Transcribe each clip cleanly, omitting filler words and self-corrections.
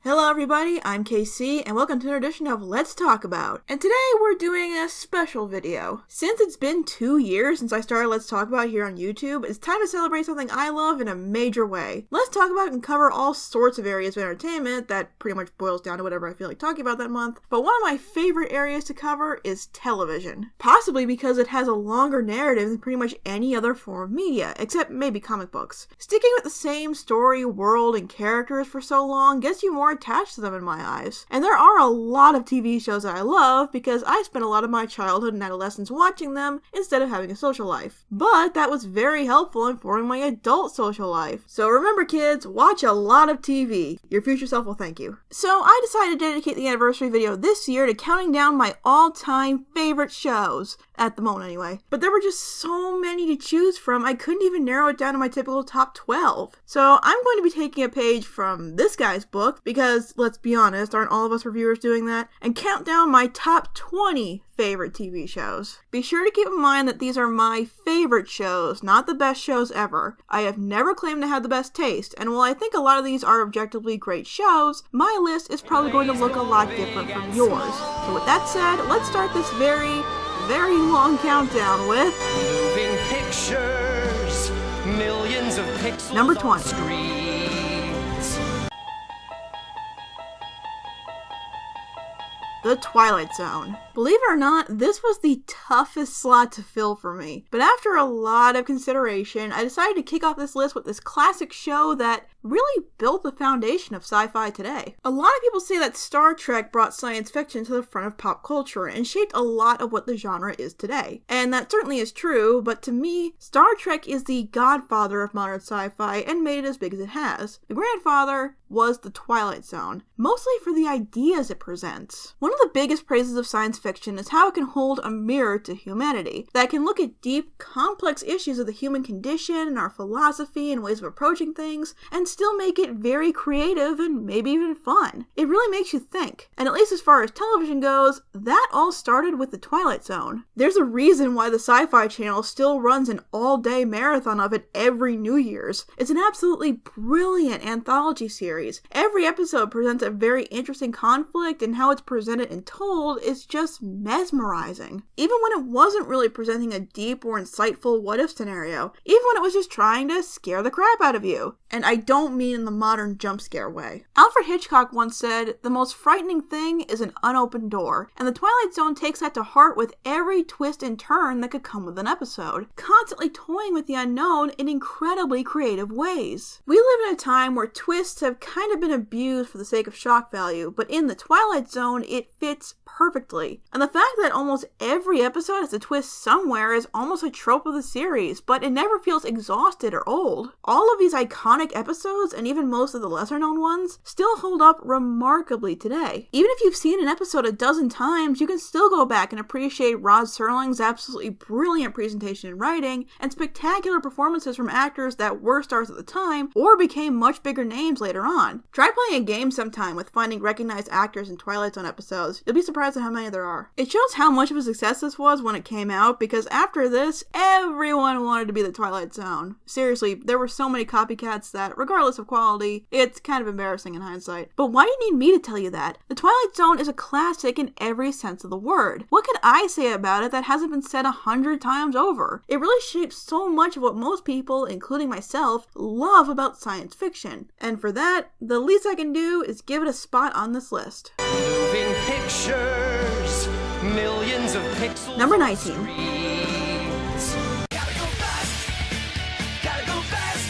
Hello everybody, I'm KC, and welcome to another edition of Let's Talk About. And today we're doing a special video. Since it's been 2 years since I started Let's Talk About here on YouTube, it's time to celebrate something I love in a major way. Let's Talk About can cover all sorts of areas of entertainment that pretty much boils down to whatever I feel like talking about that month, but one of my favorite areas to cover is television. Possibly because it has a longer narrative than pretty much any other form of media, except maybe comic books. Sticking with the same story, world, and characters for so long gets you more attached to them in my eyes. And there are a lot of TV shows that I love because I spent a lot of my childhood and adolescence watching them instead of having a social life. But that was very helpful in forming my adult social life. So remember kids, watch a lot of TV. Your future self will thank you. So I decided to dedicate the anniversary video this year to counting down my all-time favorite shows. At the moment anyway. But there were just so many to choose from, I couldn't even narrow it down to my typical top 12. So I'm going to be taking a page from this guy's book, because let's be honest, aren't all of us reviewers doing that? And count down my top 20 favorite TV shows. Be sure to keep in mind that these are my favorite shows, not the best shows ever. I have never claimed to have the best taste, and while I think a lot of these are objectively great shows, my list is probably going to look a lot different from yours. So with that said, let's start this very long countdown with moving pictures, millions of pixels number 20. Screens. The Twilight Zone. Believe it or not, this was the toughest slot to fill for me. But after a lot of consideration, I decided to kick off this list with this classic show that really built the foundation of sci-fi today. A lot of people say that Star Trek brought science fiction to the front of pop culture and shaped a lot of what the genre is today. And that certainly is true, but to me, Star Trek is the godfather of modern sci-fi and made it as big as it has. The grandfather was the Twilight Zone, mostly for the ideas it presents. One of the biggest praises of science fiction is how it can hold a mirror to humanity, that can look at deep, complex issues of the human condition and our philosophy and ways of approaching things, and still make it very creative and maybe even fun. It really makes you think. And at least as far as television goes, that all started with the Twilight Zone. There's a reason why the Sci-Fi Channel still runs an all-day marathon of it every New Year's. It's an absolutely brilliant anthology series. Every episode presents a very interesting conflict, and how it's presented and told is just mesmerizing. Even when it wasn't really presenting a deep or insightful what-if scenario. Even when it was just trying to scare the crap out of you. And I don't mean in the modern jump scare way. Alfred Hitchcock once said, "The most frightening thing is an unopened door," and the Twilight Zone takes that to heart with every twist and turn that could come with an episode, constantly toying with the unknown in incredibly creative ways. We live in a time where twists have kind of been abused for the sake of shock value, but in the Twilight Zone, it fits perfectly. And the fact that almost every episode has a twist somewhere is almost a trope of the series, but it never feels exhausted or old. All of these iconic episodes, and even most of the lesser known ones, still hold up remarkably today. Even if you've seen an episode a dozen times, you can still go back and appreciate Rod Serling's absolutely brilliant presentation and writing, and spectacular performances from actors that were stars at the time, or became much bigger names later on. Try playing a game sometime with finding recognized actors in Twilight Zone episodes. You'll be surprised at how many there are. It shows how much of a success this was when it came out, because after this, everyone wanted to be the Twilight Zone. Seriously, there were so many copycats that, regardless of quality, it's kind of embarrassing in hindsight. But why do you need me to tell you that? The Twilight Zone is a classic in every sense of the word. What could I say about it that hasn't been said 100 times over? It really shapes so much of what most people, including myself, love about science fiction. And for that, the least I can do is give it a spot on this list. Moving pictures, millions of pixels. Number 19. Screens. Gotta go fast. Gotta go fast.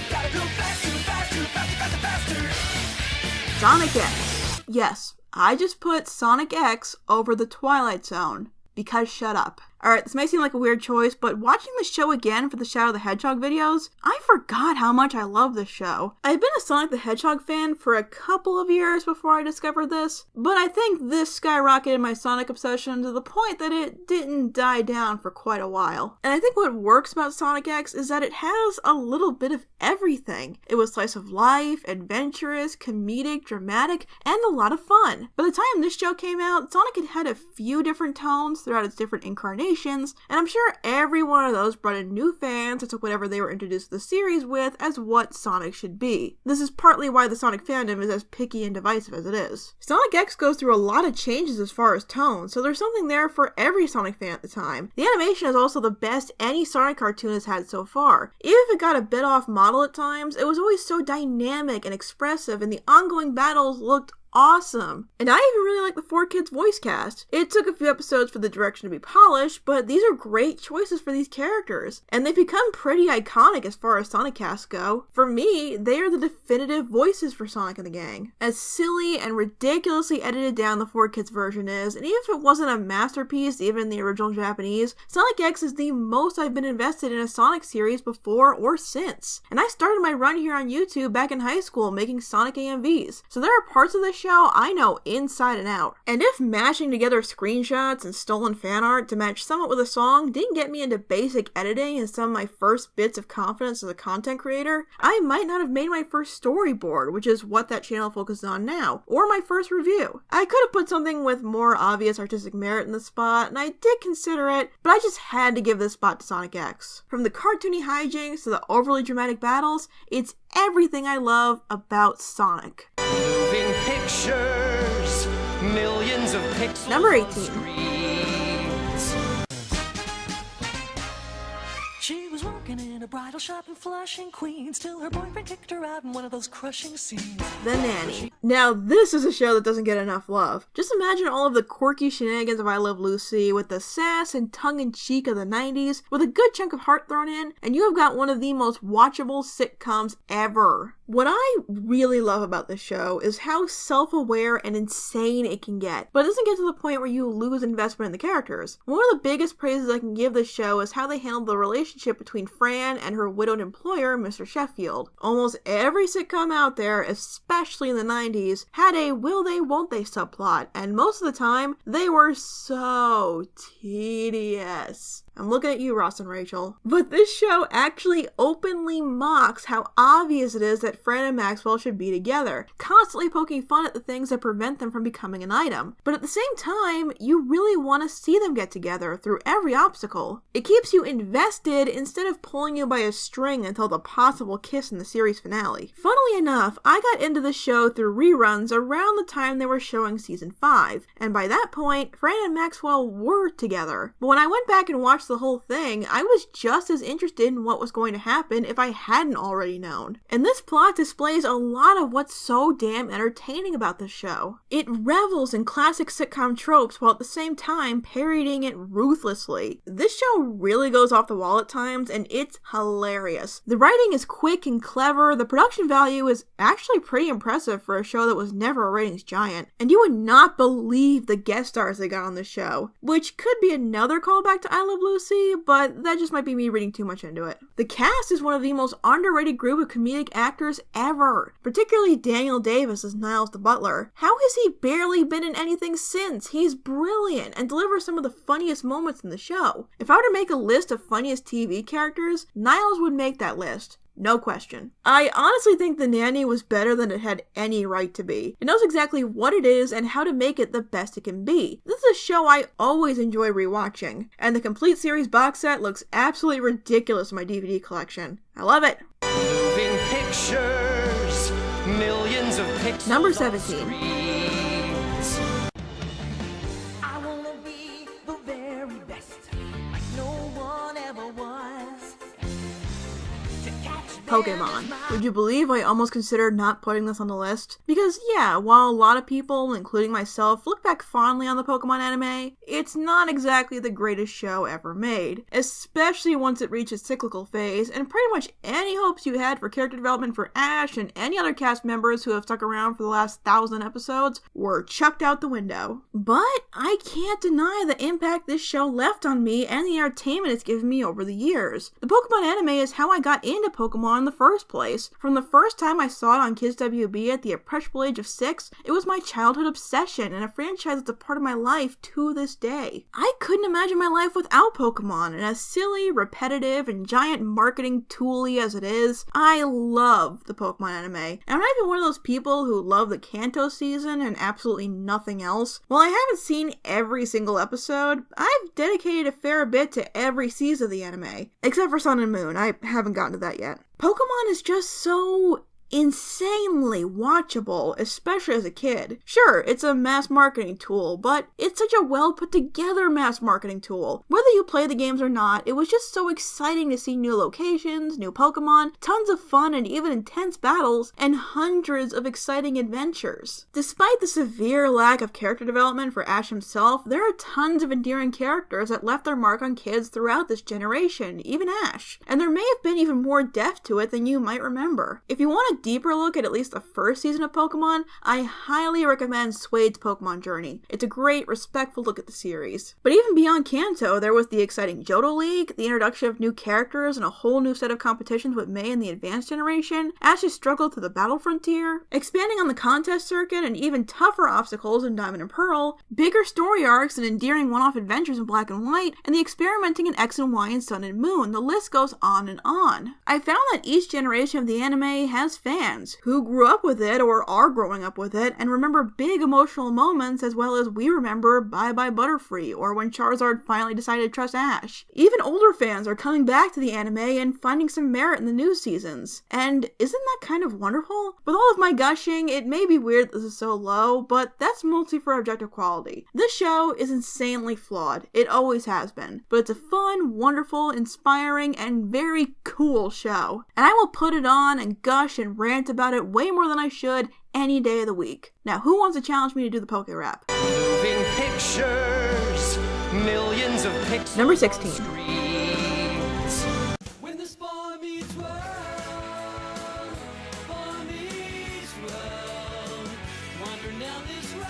Gotta go fast, too fast, too fast, faster, faster. Sonic X. Yes, I just put Sonic X over the Twilight Zone. Because shut up. Alright, this may seem like a weird choice, but watching the show again for the Shadow the Hedgehog videos, I forgot how much I love this show. I've been a Sonic the Hedgehog fan for a couple of years before I discovered this, but I think this skyrocketed my Sonic obsession to the point that it didn't die down for quite a while. And I think what works about Sonic X is that it has a little bit of everything. It was slice of life, adventurous, comedic, dramatic, and a lot of fun. By the time this show came out, Sonic had had a few different tones throughout its different incarnations, animations, and I'm sure every one of those brought in new fans that took whatever they were introduced to the series with as what Sonic should be. This is partly why the Sonic fandom is as picky and divisive as it is. Sonic X goes through a lot of changes as far as tone, so there's something there for every Sonic fan at the time. The animation is also the best any Sonic cartoon has had so far. Even if it got a bit off model at times, it was always so dynamic and expressive, and the ongoing battles looked awesome. And I even really like the 4Kids voice cast. It took a few episodes for the direction to be polished, but these are great choices for these characters. And they've become pretty iconic as far as Sonic casts go. For me, they are the definitive voices for Sonic and the gang. As silly and ridiculously edited down the 4Kids version is, and even if it wasn't a masterpiece even in the original Japanese, Sonic X is the most I've been invested in a Sonic series before or since. And I started my run here on YouTube back in high school making Sonic AMVs, so there are parts of this show I know inside and out. And if mashing together screenshots and stolen fan art to match somewhat with a song didn't get me into basic editing and some of my first bits of confidence as a content creator, I might not have made my first storyboard, which is what that channel focuses on now, or my first review. I could have put something with more obvious artistic merit in the spot, and I did consider it, but I just had to give this spot to Sonic X. From the cartoony hijinks to the overly dramatic battles, it's everything I love about Sonic. Moving pictures, millions of pixels. Number 18. On screens. She was working in a bridal shop in Flushing, Queens, till her boyfriend kicked her out in one of those crushing scenes. The Nanny. Now, this is a show that doesn't get enough love. Just imagine all of the quirky shenanigans of I Love Lucy, with the sass and tongue-in-cheek of the 90s, with a good chunk of heart thrown in, and you have got one of the most watchable sitcoms ever. What I really love about this show is how self-aware and insane it can get, but it doesn't get to the point where you lose investment in the characters. One of the biggest praises I can give this show is how they handled the relationship between Fran and her widowed employer, Mr. Sheffield. Almost every sitcom out there, especially in the 90s, had a will they, won't they subplot, and most of the time, they were so tedious. I'm looking at you, Ross and Rachel. But this show actually openly mocks how obvious it is that Fran and Maxwell should be together, constantly poking fun at the things that prevent them from becoming an item. But at the same time, you really want to see them get together through every obstacle. It keeps you invested instead of pulling you by a string until the possible kiss in the series finale. Funnily enough, I got into the show through reruns around the time they were showing season 5, and by that point, Fran and Maxwell were together. But when I went back and watched the whole thing, I was just as interested in what was going to happen if I hadn't already known. And this plot displays a lot of what's so damn entertaining about this show. It revels in classic sitcom tropes while at the same time parodying it ruthlessly. This show really goes off the wall at times, and it's hilarious. The writing is quick and clever, the production value is actually pretty impressive for a show that was never a ratings giant, and you would not believe the guest stars they got on this show, which could be another callback to I Love Lucy, but that just might be me reading too much into it. The cast is one of the most underrated group of comedic actors ever, particularly Daniel Davis as Niles the Butler. How has he barely been in anything since? He's brilliant and delivers some of the funniest moments in the show. If I were to make a list of funniest TV characters, Niles would make that list. No question. I honestly think The Nanny was better than it had any right to be. It knows exactly what it is and how to make it the best it can be. This is a show I always enjoy rewatching, and the complete series box set looks absolutely ridiculous in my DVD collection. I love it. Moving pictures, millions of pixels. Number on 17. screens. I wanna be the very best, like no one ever was. To catch them Pokemon. is my Would you believe I almost considered not putting this on the list? Because yeah, while a lot of people, including myself, look back fondly on the Pokemon anime, it's not exactly the greatest show ever made, especially once it reached its cyclical phase, and pretty much any hopes you had for character development for Ash and any other cast members who have stuck around for the last 1,000 episodes were chucked out the window. But I can't deny the impact this show left on me and the entertainment it's given me over the years. The Pokemon anime is how I got into Pokemon in in the first place. From the first time I saw it on Kids WB at the impressionable age of 6, it was my childhood obsession and a franchise that's a part of my life to this day. I couldn't imagine my life without Pokemon, and as silly, repetitive, and giant marketing tool-y as it is, I love the Pokemon anime. And I'm not even one of those people who love the Kanto season and absolutely nothing else. While I haven't seen every single episode, I've dedicated a fair bit to every season of the anime. Except for Sun and Moon, I haven't gotten to that yet. Pokemon is just so insanely watchable, especially as a kid. Sure, it's a mass marketing tool, but it's such a well put together mass marketing tool. Whether you play the games or not, it was just so exciting to see new locations, new Pokemon, tons of fun and even intense battles, and hundreds of exciting adventures. Despite the severe lack of character development for Ash himself, there are tons of endearing characters that left their mark on kids throughout this generation, even Ash. And there may have been even more depth to it than you might remember. If you want a deeper look at least the first season of Pokemon, I highly recommend Suede's Pokemon Journey. It's a great, respectful look at the series. But even beyond Kanto, there was the exciting Johto League, the introduction of new characters, and a whole new set of competitions with May in the advanced generation, Ash's struggle through the battle frontier, expanding on the contest circuit, and even tougher obstacles in Diamond and Pearl, bigger story arcs and endearing one-off adventures in Black and White, and the experimenting in X and Y in Sun and Moon. The list goes on and on. I found that each generation of the anime has fans who grew up with it or are growing up with it and remember big emotional moments as well as we remember Bye Bye Butterfree or when Charizard finally decided to trust Ash. Even older fans are coming back to the anime and finding some merit in the new seasons. And isn't that kind of wonderful? With all of my gushing, it may be weird that this is so low, but that's mostly for objective quality. This show is insanely flawed. It always has been. But it's a fun, wonderful, inspiring, and very cool show. And I will put it on and gush and rant about it way more than I should any day of the week. Now, who wants to challenge me to do the Poke Rap? Moving pictures, millions of pixels. Number 16. Streets. When this boy meets world, boy meets world, wandering down this road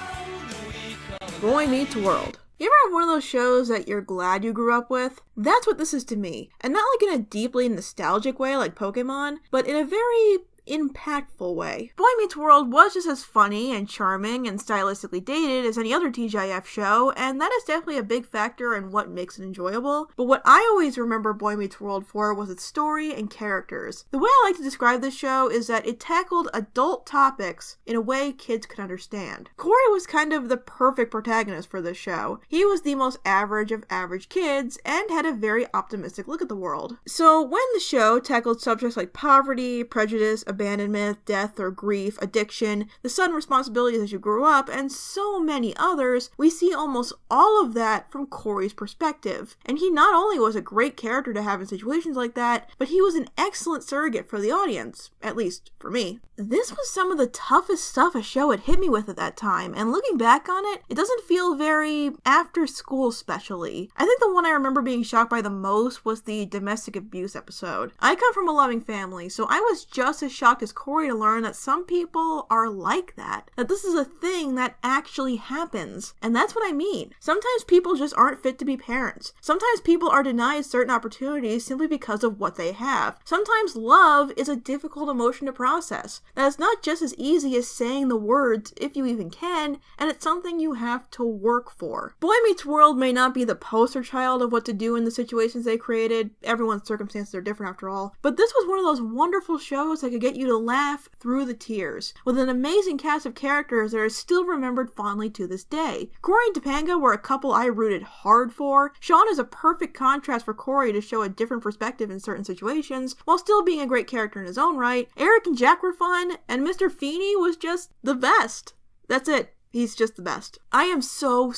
we call Boy Meets World. You ever have one of those shows that you're glad you grew up with? That's what this is to me. And not like in a deeply nostalgic way like Pokemon, but in a very impactful way. Boy Meets World was just as funny and charming and stylistically dated as any other TGIF show, and that is definitely a big factor in what makes it enjoyable. But what I always remember Boy Meets World for was its story and characters. The way I like to describe this show is that it tackled adult topics in a way kids could understand. Corey was kind of the perfect protagonist for this show. He was the most average of average kids and had a very optimistic look at the world. So when the show tackled subjects like poverty, prejudice, abandonment, death or grief, addiction, the sudden responsibilities as you grew up, and so many others, we see almost all of that from Corey's perspective. And he not only was a great character to have in situations like that, but he was an excellent surrogate for the audience, at least for me. This was some of the toughest stuff a show had hit me with at that time, and looking back on it, it doesn't feel very after school specially. I think the one I remember being shocked by the most was the domestic abuse episode. I come from a loving family, so I was just as shocked as Corey to learn that some people are like that this is a thing that actually happens. And that's what I mean. Sometimes people just aren't fit to be parents. Sometimes people are denied certain opportunities simply because of what they have. Sometimes love is a difficult emotion to process. That it's not just as easy as saying the words, if you even can, and it's something you have to work for. Boy Meets World may not be the poster child of what to do in the situations they created. Everyone's circumstances are different after all. But this was one of those wonderful shows that could get you to laugh through the tears, with an amazing cast of characters that are still remembered fondly to this day. Corey and Topanga were a couple I rooted hard for. Sean is a perfect contrast for Corey to show a different perspective in certain situations, while still being a great character in his own right. Eric and Jack were fun, and Mr. Feeney was just the best. That's it. He's just the best. I am so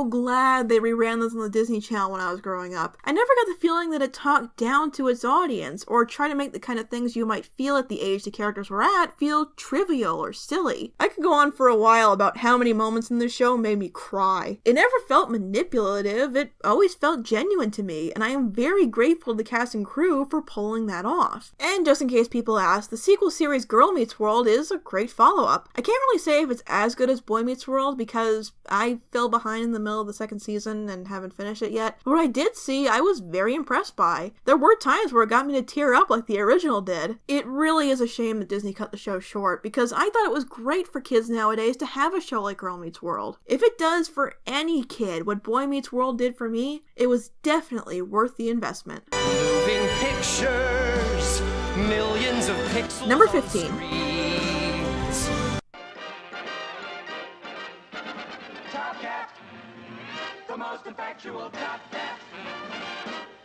glad they reran this on the Disney Channel when I was growing up. I never got the feeling that it talked down to its audience, or tried to make the kind of things you might feel at the age the characters were at feel trivial or silly. I could go on for a while about how many moments in this show made me cry. It never felt manipulative, it always felt genuine to me, and I am very grateful to the cast and crew for pulling that off. And just in case people ask, the sequel series Girl Meets World is a great follow-up. I can't really say if it's as good as Boy Meets Meets World because I fell behind in the middle of the second season and haven't finished it yet. But what I did see, I was very impressed by. There were times where it got me to tear up like the original did. It really is a shame that Disney cut the show short because I thought it was great for kids nowadays to have a show like Girl Meets World. If it does for any kid what Boy Meets World did for me, it was definitely worth the investment. Moving pictures, millions of pixels. Number on 15. screens. Top Cat, the most effectual Top Cat,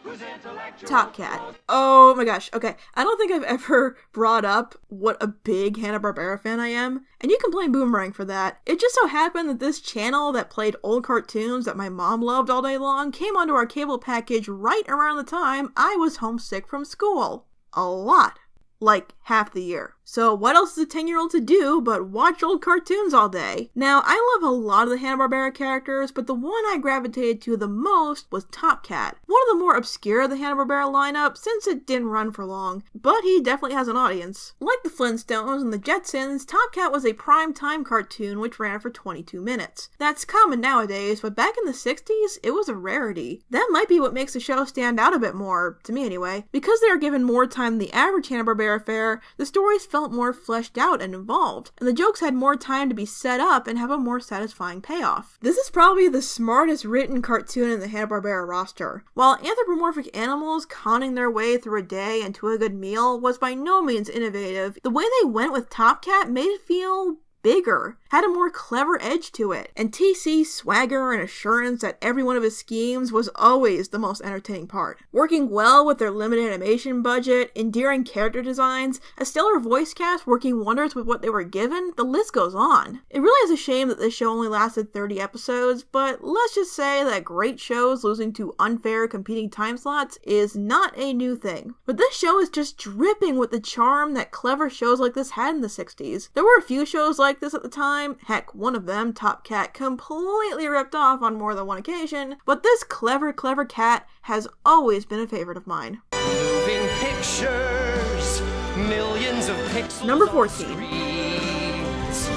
who's intellectual. Top Cat. Oh my gosh, okay. I don't think I've ever brought up what a big Hanna-Barbera fan I am, and you can blame Boomerang for that. It just so happened that this channel that played old cartoons that my mom loved all day long came onto our cable package right around the time I was homesick from school. A lot. Like half the year. So what else is a 10-year-old to do but watch old cartoons all day? Now, I love a lot of the Hanna-Barbera characters, but the one I gravitated to the most was Top Cat. One of the more obscure of the Hanna-Barbera lineup since it didn't run for long, but he definitely has an audience. Like the Flintstones and the Jetsons, Top Cat was a prime-time cartoon which ran for 22 minutes. That's common nowadays, but back in the 60s, it was a rarity. That might be what makes the show stand out a bit more, to me anyway. Because they are given more time than the average Hanna-Barbera fare, the stories felt more fleshed out and involved, and the jokes had more time to be set up and have a more satisfying payoff. This is probably the smartest written cartoon in the Hanna-Barbera roster. While anthropomorphic animals conning their way through a day and to a good meal was by no means innovative, the way they went with Top Cat made it feel bigger, had a more clever edge to it, and TC's swagger and assurance that every one of his schemes was always the most entertaining part. Working well with their limited animation budget, endearing character designs, a stellar voice cast working wonders with what they were given, the list goes on. It really is a shame that this show only lasted 30 episodes, but let's just say that great shows losing to unfair competing time slots is not a new thing. But this show is just dripping with the charm that clever shows like this had in the 60s. There were a few shows like this at the time. Heck, one of them, Top Cat, completely ripped off on more than one occasion, but this clever cat has always been a favorite of mine. Moving pictures, millions of pixels. Number on 14. screens.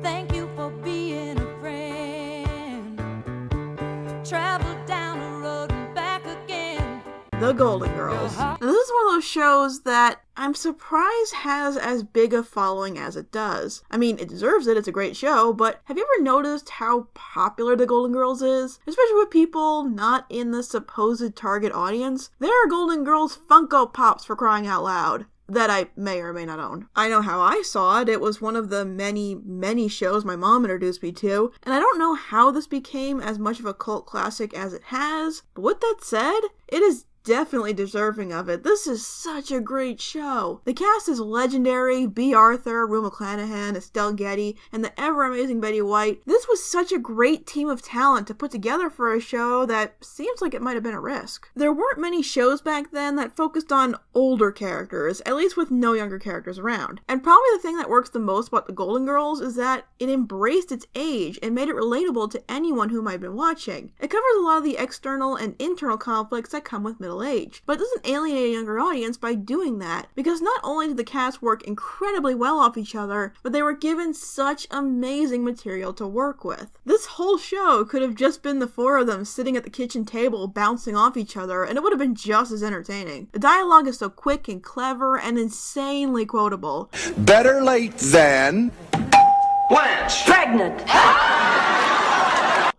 Thank you for being a friend. Travel down the road and back again. The Golden Girls. Now, this is one of those shows that I'm surprised has as big a following as it does. I mean, it deserves it, it's a great show, but have you ever noticed how popular The Golden Girls is? Especially with people not in the supposed target audience. There are Golden Girls Funko Pops, for crying out loud, that I may or may not own. I know how I saw it. It was one of the many shows my mom introduced me to, and I don't know how this became as much of a cult classic as it has, but with that said, it is definitely deserving of it. This is such a great show. The cast is legendary. B. Arthur, Rue McClanahan, Estelle Getty, and the ever-amazing Betty White. This was such a great team of talent to put together for a show that seems like it might have been a risk. There weren't many shows back then that focused on older characters, at least with no younger characters around. And probably the thing that works the most about The Golden Girls is that it embraced its age and made it relatable to anyone who might have been watching. It covers a lot of the external and internal conflicts that come with middle age, but it doesn't alienate a younger audience by doing that, because not only did the cast work incredibly well off each other, but they were given such amazing material to work with. This whole show could have just been the four of them sitting at the kitchen table bouncing off each other, and it would have been just as entertaining. The dialogue is so quick and clever and insanely quotable. Better late than... Blanche! Pregnant.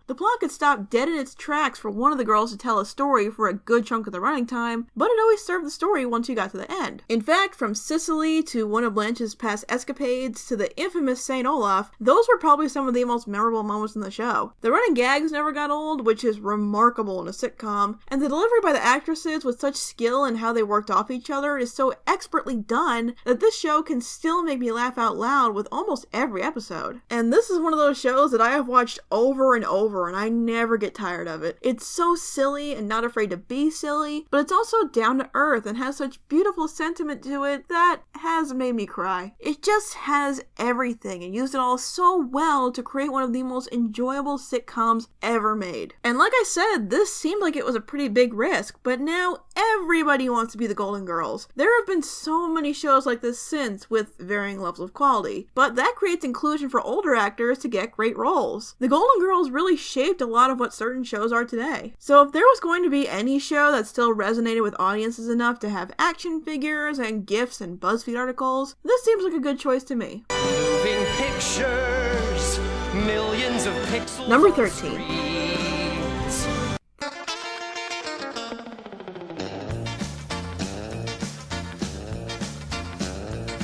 The plot could stop dead in its tracks for one of the girls to tell a story for a good chunk of the running time, but it always served the story once you got to the end. In fact, from Sicily to one of Blanche's past escapades to the infamous St. Olaf, those were probably some of the most memorable moments in the show. The running gags never got old, which is remarkable in a sitcom, and the delivery by the actresses with such skill in how they worked off each other is so expertly done that this show can still make me laugh out loud with almost every episode. And this is one of those shows that I have watched over and over over and I never get tired of it. It's so silly and not afraid to be silly, but it's also down to earth and has such beautiful sentiment to it that has made me cry. It just has everything and used it all so well to create one of the most enjoyable sitcoms ever made. And like I said, this seemed like it was a pretty big risk, but now everybody wants to be the Golden Girls. There have been so many shows like this since, with varying levels of quality, but that creates inclusion for older actors to get great roles. The Golden Girls really shaped a lot of what certain shows are today. So if there was going to be any show that still resonated with audiences enough to have action figures and GIFs and BuzzFeed articles, this seems like a good choice to me. Moving pictures, millions of pixels. Number on 13. screens.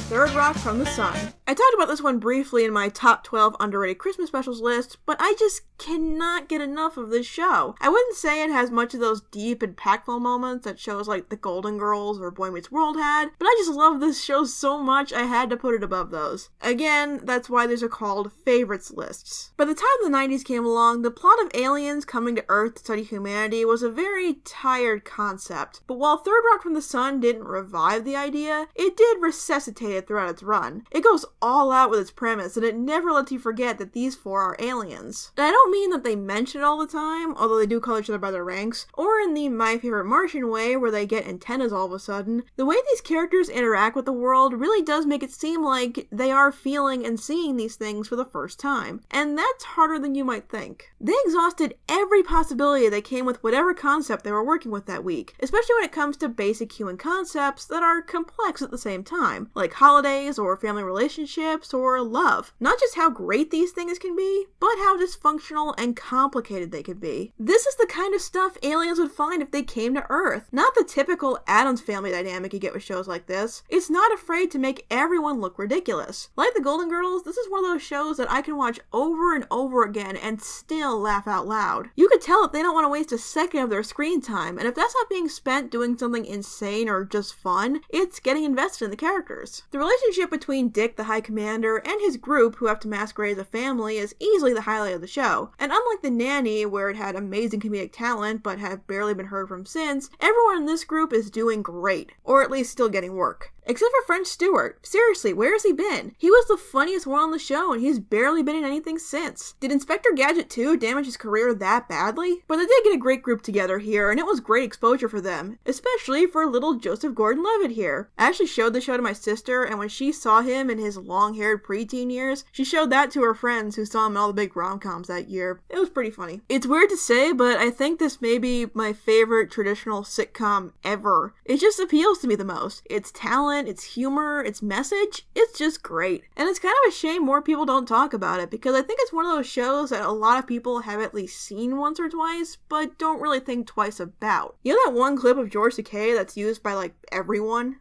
Third Rock from the Sun. I talked about this one briefly in my top 12 underrated Christmas specials list, but I just cannot get enough of this show. I wouldn't say it has much of those deep, impactful moments that shows like The Golden Girls or Boy Meets World had, but I just love this show so much I had to put it above those. Again, that's why these are called favorites lists. By the time the 90s came along, the plot of aliens coming to Earth to study humanity was a very tired concept, but while Third Rock from the Sun didn't revive the idea, it did resuscitate it throughout its run. It goes all out with its premise, and it never lets you forget that these four are aliens. And I don't mean that they mention it all the time, although they do call each other by their ranks, or in the My Favorite Martian way where they get antennas all of a sudden. The way these characters interact with the world really does make it seem like they are feeling and seeing these things for the first time, and that's harder than you might think. They exhausted every possibility that came with whatever concept they were working with that week, especially when it comes to basic human concepts that are complex at the same time, like holidays or family relationships or love. Not just how great these things can be, but how dysfunctional and complicated they can be. This is the kind of stuff aliens would find if they came to Earth. Not the typical Addams Family dynamic you get with shows like this. It's not afraid to make everyone look ridiculous. Like The Golden Girls, this is one of those shows that I can watch over and over again and still laugh out loud. You could tell that they don't want to waste a second of their screen time, and if that's not being spent doing something insane or just fun, it's getting invested in the characters. The relationship between Dick, the High Commander, and his group, who have to masquerade as a family, is easily the highlight of the show. And unlike The Nanny, where it had amazing comedic talent but have barely been heard from since, everyone in this group is doing great, or at least still getting work. Except for French Stewart. Seriously, where has he been? He was the funniest one on the show, and he's barely been in anything since. Did Inspector Gadget 2 damage his career that badly? But they did get a great group together here, and it was great exposure for them, especially for little Joseph Gordon-Levitt here. I actually showed the show to my sister, and when she saw him in his long-haired preteen years, she showed that to her friends who saw him in all the big rom-coms that year. It was pretty funny. It's weird to say, but I think this may be my favorite traditional sitcom ever. It just appeals to me the most. Its talent, its humor, its message, it's just great. And it's kind of a shame more people don't talk about it, because I think it's one of those shows that a lot of people have at least seen once or twice, but don't really think twice about. You know that one clip of George Takei that's used by like everyone?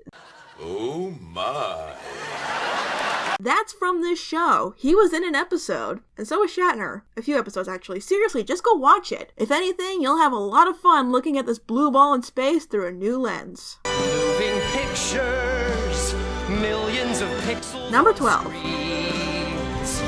Oh my. That's from this show. He was in an episode, and so was Shatner. A few episodes, actually. Seriously, just go watch it. If anything, you'll have a lot of fun looking at this blue ball in space through a new lens. Moving pictures, millions of pixels. Number on 12. screens.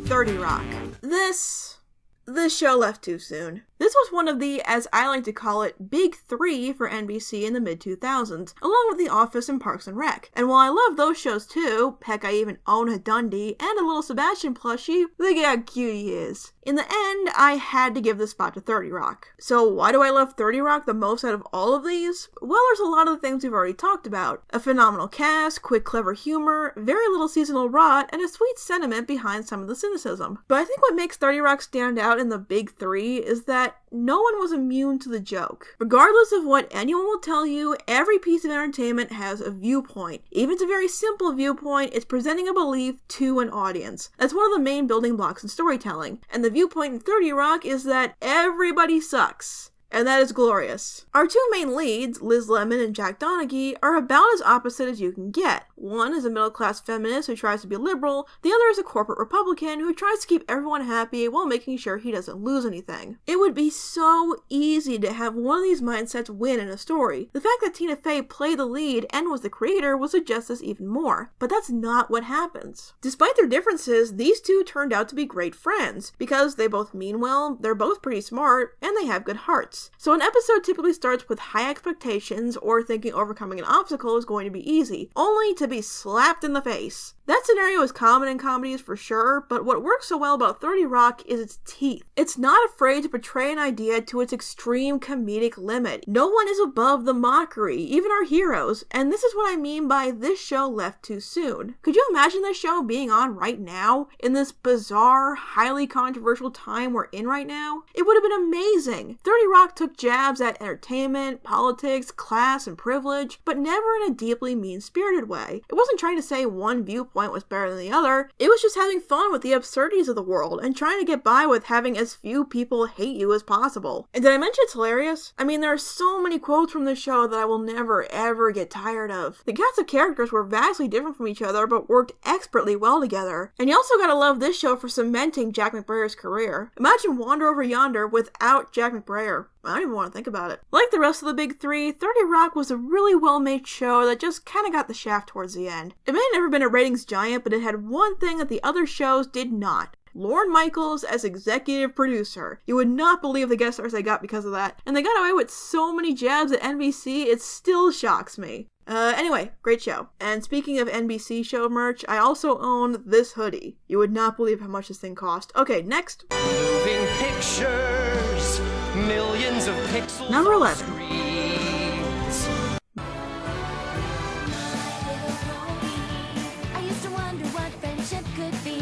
30 Rock. This show left too soon. This was one of the, as I like to call it, big three for NBC in the mid-2000s, along with The Office and Parks and Rec. And while I love those shows too, heck, I even own a Dundee and a little Sebastian plushie, look at how cute he is. In the end, I had to give the spot to 30 Rock. So why do I love 30 Rock the most out of all of these? Well, there's a lot of the things we've already talked about. A phenomenal cast, quick, clever humor, very little seasonal rot, and a sweet sentiment behind some of the cynicism. But I think what makes 30 Rock stand out in the big three is that no one was immune to the joke. Regardless of what anyone will tell you, every piece of entertainment has a viewpoint. Even if it's a very simple viewpoint, it's presenting a belief to an audience. That's one of the main building blocks in storytelling. And the viewpoint in 30 Rock is that everybody sucks. and that is glorious. Our two main leads, Liz Lemon and Jack Donaghy, are about as opposite as you can get. One is a middle-class feminist who tries to be liberal, the other is a corporate Republican who tries to keep everyone happy while making sure he doesn't lose anything. It would be so easy to have one of these mindsets win in a story. The fact that Tina Fey played the lead and was the creator will suggest this even more, but that's not what happens. Despite their differences, these two turned out to be great friends, because they both mean well, they're both pretty smart, and they have good hearts. So an episode typically starts with high expectations or thinking overcoming an obstacle is going to be easy, only to be slapped in the face. That scenario is common in comedies for sure, but what works so well about 30 Rock is its teeth. It's not afraid to portray an idea to its extreme comedic limit. No one is above the mockery, even our heroes, and this is what I mean by this show left too soon. Could you imagine this show being on right now, in this bizarre, highly controversial time we're in right now? It would have been amazing. 30 Rock took jabs at entertainment, politics, class, and privilege, but never in a deeply mean-spirited way. It wasn't trying to say one viewpoint was better than the other. It was just having fun with the absurdities of the world and trying to get by with having as few people hate you as possible. And did I mention it's hilarious? I mean, there are so many quotes from this show that I will never ever get tired of. The cast of characters were vastly different from each other but worked expertly well together. And you also gotta love this show for cementing Jack McBrayer's career. Imagine Wander Over Yonder without Jack McBrayer. I don't even want to think about it. Like the rest of the big three, 30 Rock was a really well-made show that just kind of got the shaft towards the end. It may have never been a ratings giant, but it had one thing that the other shows did not. Lorne Michaels as executive producer. You would not believe the guest stars they got because of that. And they got away with so many jabs at NBC, it still shocks me. Anyway, great show. And speaking of NBC show merch, I also own this hoodie. You would not believe how much this thing cost. Okay, next. Moving pictures, millions of pixels. Number on 11. screens. I used to wonder what friendship could be.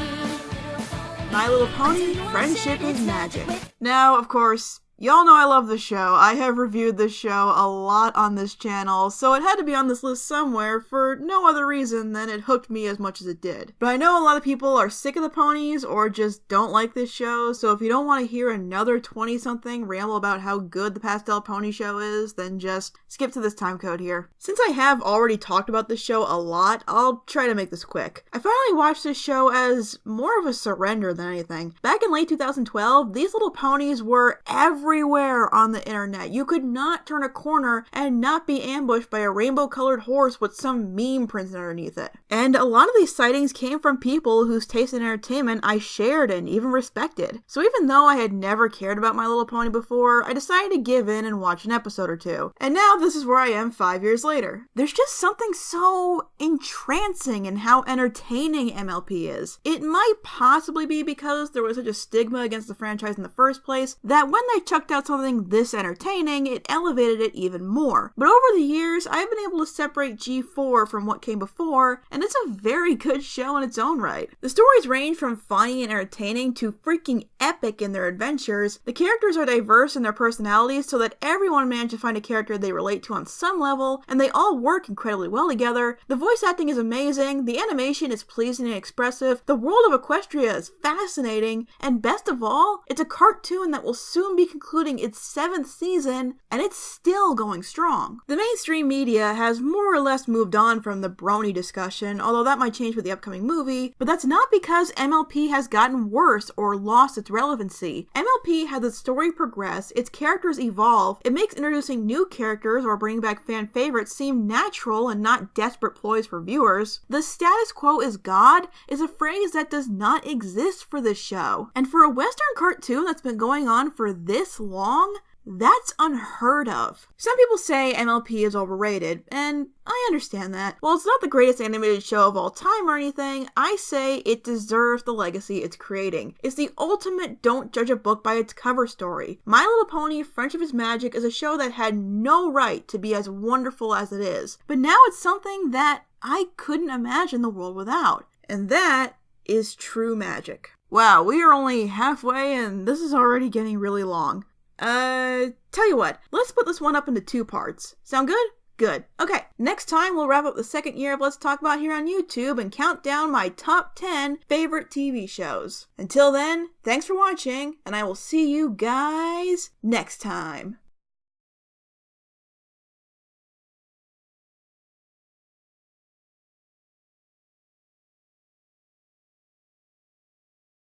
My Little Pony, Friendship is Magic. Now, of course, y'all know I love this show. I have reviewed this show a lot on this channel, so it had to be on this list somewhere for no other reason than it hooked me as much as it did. But I know a lot of people are sick of the ponies or just don't like this show, so if you don't want to hear another 20-something ramble about how good the Pastel Pony show is, then just skip to this time code here. Since I have already talked about this show a lot, I'll try to make this quick. I finally watched this show as more of a surrender than anything. Back in late 2012, these little ponies were everywhere on the internet. You could not turn a corner and not be ambushed by a rainbow-colored horse with some meme printed underneath it. And a lot of these sightings came from people whose taste in entertainment I shared and even respected. So even though I had never cared about My Little Pony before, I decided to give in and watch an episode or two. And now this is where I am 5 years later. There's just something so entrancing in how entertaining MLP is. It might possibly be because there was such a stigma against the franchise in the first place that when they chucked out something this entertaining, it elevated it even more. But over the years, I've been able to separate G4 from what came before, and it's a very good show in its own right. The stories range from funny and entertaining to freaking epic in their adventures. The characters are diverse in their personalities so that everyone managed to find a character they relate to on some level, and they all work incredibly well together. The voice acting is amazing, the animation is pleasing and expressive, the world of Equestria is fascinating, and best of all, it's a cartoon that will soon be concluding its 7th season, and it's still going strong. The mainstream media has more or less moved on from the brony discussion, although that might change with the upcoming movie, but that's not because MLP has gotten worse or lost its relevancy. MLP has its story progress, its characters evolve, it makes introducing new characters or bringing back fan favorites seem natural and not desperate ploys for viewers. The status quo is God is a phrase that does not exist for this show. And for a Western cartoon that's been going on for this long, that's unheard of. Some people say MLP is overrated, and I understand that. While it's not the greatest animated show of all time or anything, I say it deserves the legacy it's creating. It's the ultimate don't judge a book by its cover story. My Little Pony, Friendship is Magic is a show that had no right to be as wonderful as it is, but now it's something that I couldn't imagine the world without. And that is true magic. Wow, we are only halfway and this is already getting really long. Tell you what, let's split this one up into 2 parts. Sound good? Good. Okay, next time we'll wrap up the 2nd year of Let's Talk About here on YouTube and count down my top 10 favorite TV shows. Until then, thanks for watching, and I will see you guys next time.